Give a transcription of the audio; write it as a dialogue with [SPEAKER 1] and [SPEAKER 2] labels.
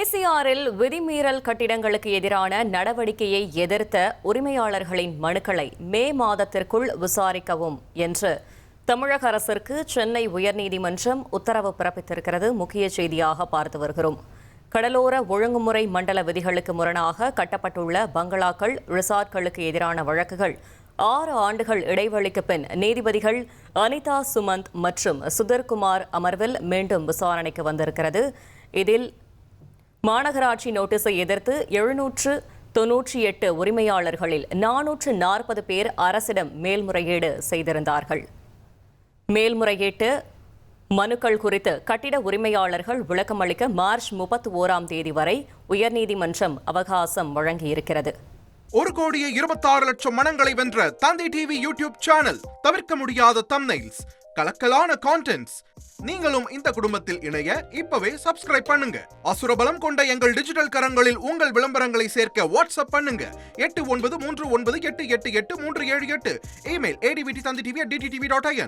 [SPEAKER 1] கேசிஆரில் விதிமீறல் கட்டிடங்களுக்கு எதிரான நடவடிக்கையை எதிர்த்த உரிமையாளர்களின் மனுக்களை மே மாதத்திற்குள் விசாரிக்கவும் என்று தமிழக அரசிற்கு சென்னை உயர்நீதிமன்றம் உத்தரவு பிறப்பித்திருக்கிறது. முக்கிய செய்தியாக பார்த்து வருகிறோம். கடலோர ஒழுங்குமுறை மண்டல விதிகளுக்கு முரணாக கட்டப்பட்டுள்ள பங்களாக்கள், ரிசார்ட்களுக்கு எதிரான வழக்குகள் 6 ஆண்டுகள் இடைவெளிக்கு பின் நீதிபதிகள் அனிதா சுமந்த் மற்றும் சுதர்குமார் அமர்வில் மீண்டும் விசாரணைக்கு வந்திருக்கிறது. இதில் மாநகராட்சி நோட்டீஸை எதிர்த்து 798 உரிமையாளர்களில் 440 பேர் அரசிடம் மேல்முறையீடு செய்திருந்தார்கள். மேல்முறையீட்டு மனுக்கள் குறித்து கட்டிட உரிமையாளர்கள் விளக்கமளிக்க மார்ச் 31ஆம் தேதி வரை உயர்நீதிமன்றம் அவகாசம் வழங்கியிருக்கிறது.
[SPEAKER 2] 1,26,00,000 மனங்களை வென்ற தந்தை டிவி யூடியூப் சேனல். தவிர்க்க முடியாத தம்ப்நெயில்ஸ், கலக்கலான கான்டென்ட்ஸ். நீங்களும் இந்த குடும்பத்தில் இணைய இப்பவே சப்ஸ்கிரைப் பண்ணுங்க. அசுரபலம் கொண்ட எங்கள் டிஜிட்டல் கரங்களில் உங்கள் விளம்பரங்களை சேர்க்க வாட்ஸ்அப் பண்ணுங்க. 8939888378. Email advttv@dttv.in.